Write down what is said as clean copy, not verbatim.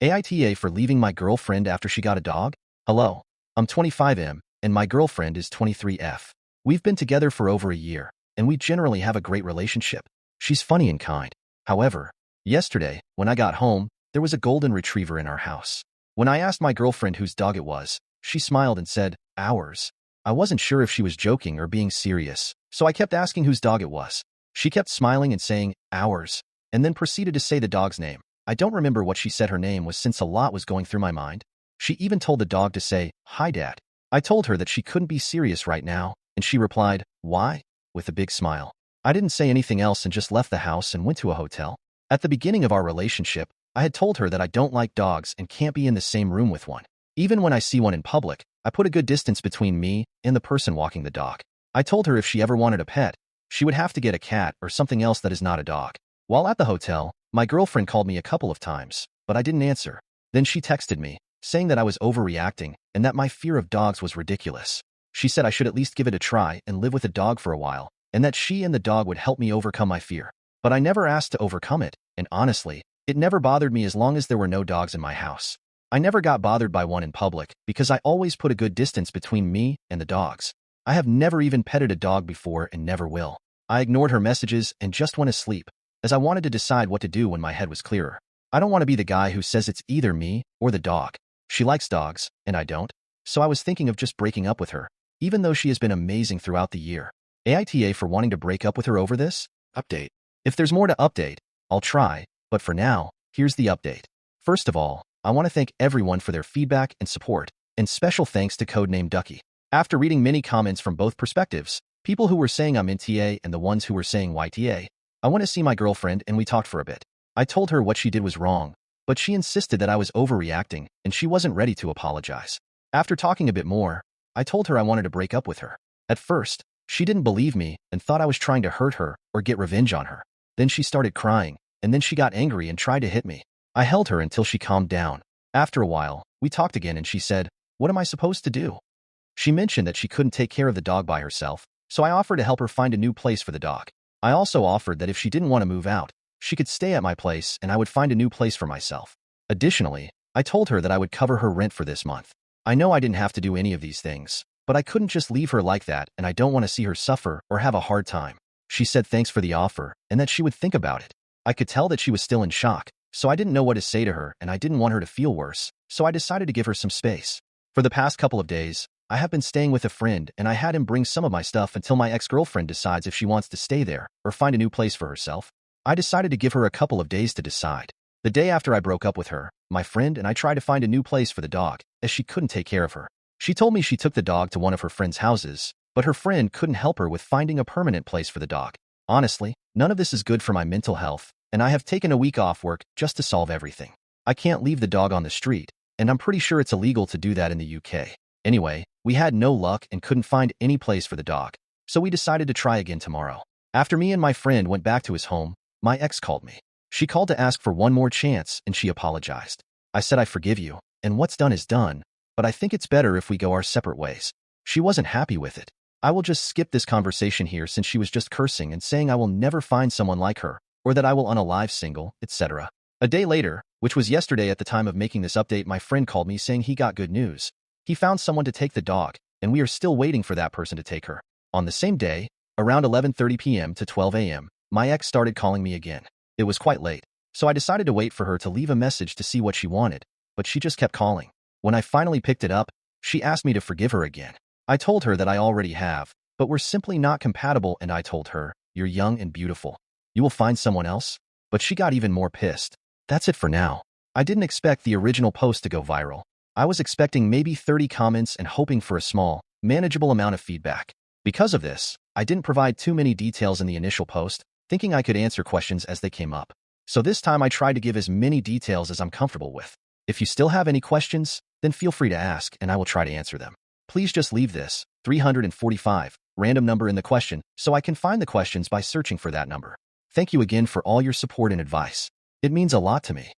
AITA for leaving my girlfriend after she got a dog? Hello, I'm 25M, and my girlfriend is 23F. We've been together for over a year, and we generally have a great relationship. She's funny and kind. However, yesterday, when I got home, there was a golden retriever in our house. When I asked my girlfriend whose dog it was, she smiled and said, "Ours." I wasn't sure if she was joking or being serious, so I kept asking whose dog it was. She kept smiling and saying, "Ours," and then proceeded to say the dog's name. I don't remember what she said her name was since a lot was going through my mind. She even told the dog to say, "Hi, Dad." I told her that she couldn't be serious right now, and she replied, "Why?" with a big smile. I didn't say anything else and just left the house and went to a hotel. At the beginning of our relationship, I had told her that I don't like dogs and can't be in the same room with one. Even when I see one in public, I put a good distance between me and the person walking the dog. I told her if she ever wanted a pet, she would have to get a cat or something else that is not a dog. While at the hotel, my girlfriend called me a couple of times, but I didn't answer. Then she texted me, saying that I was overreacting and that my fear of dogs was ridiculous. She said I should at least give it a try and live with a dog for a while, and that she and the dog would help me overcome my fear. But I never asked to overcome it, and honestly, it never bothered me as long as there were no dogs in my house. I never got bothered by one in public because I always put a good distance between me and the dogs. I have never even petted a dog before and never will. I ignored her messages and just went to sleep, as I wanted to decide what to do when my head was clearer. I don't want to be the guy who says it's either me or the dog. She likes dogs, and I don't. So I was thinking of just breaking up with her, even though she has been amazing throughout the year. AITA for wanting to break up with her over this? Update. If there's more to update, I'll try, but for now, here's the update. First of all, I want to thank everyone for their feedback and support, and special thanks to Codename Ducky. After reading many comments from both perspectives, people who were saying I'm NTA and the ones who were saying YTA, I went to see my girlfriend and we talked for a bit. I told her what she did was wrong, but she insisted that I was overreacting and she wasn't ready to apologize. After talking a bit more, I told her I wanted to break up with her. At first, she didn't believe me and thought I was trying to hurt her or get revenge on her. Then she started crying, and then she got angry and tried to hit me. I held her until she calmed down. After a while, we talked again and she said, "What am I supposed to do?" She mentioned that she couldn't take care of the dog by herself, so I offered to help her find a new place for the dog. I also offered that if she didn't want to move out, she could stay at my place and I would find a new place for myself. Additionally, I told her that I would cover her rent for this month. I know I didn't have to do any of these things, but I couldn't just leave her like that and I don't want to see her suffer or have a hard time. She said thanks for the offer and that she would think about it. I could tell that she was still in shock, so I didn't know what to say to her and I didn't want her to feel worse, so I decided to give her some space. For the past couple of days, I have been staying with a friend and I had him bring some of my stuff until my ex-girlfriend decides if she wants to stay there or find a new place for herself. I decided to give her a couple of days to decide. The day after I broke up with her, my friend and I tried to find a new place for the dog, as she couldn't take care of her. She told me she took the dog to one of her friend's houses, but her friend couldn't help her with finding a permanent place for the dog. Honestly, none of this is good for my mental health, and I have taken a week off work just to solve everything. I can't leave the dog on the street, and I'm pretty sure it's illegal to do that in the UK. Anyway, we had no luck and couldn't find any place for the dog, so we decided to try again tomorrow. After me and my friend went back to his home, my ex called me. She called to ask for one more chance and she apologized. I said I forgive you, and what's done is done, but I think it's better if we go our separate ways. She wasn't happy with it. I will just skip this conversation here since she was just cursing and saying I will never find someone like her, or that I will unalive single, etc. A day later, which was yesterday at the time of making this update, my friend called me saying he got good news. He found someone to take the dog, and we are still waiting for that person to take her. On the same day, around 11:30 p.m. to 12 a.m., my ex started calling me again. It was quite late, so I decided to wait for her to leave a message to see what she wanted, but she just kept calling. When I finally picked it up, she asked me to forgive her again. I told her that I already have, but we're simply not compatible, and I told her, "You're young and beautiful. You will find someone else?" But she got even more pissed. That's it for now. I didn't expect the original post to go viral. I was expecting maybe 30 comments and hoping for a small, manageable amount of feedback. Because of this, I didn't provide too many details in the initial post, thinking I could answer questions as they came up. So this time I tried to give as many details as I'm comfortable with. If you still have any questions, then feel free to ask and I will try to answer them. Please just leave this 345 random number in the question so I can find the questions by searching for that number. Thank you again for all your support and advice. It means a lot to me.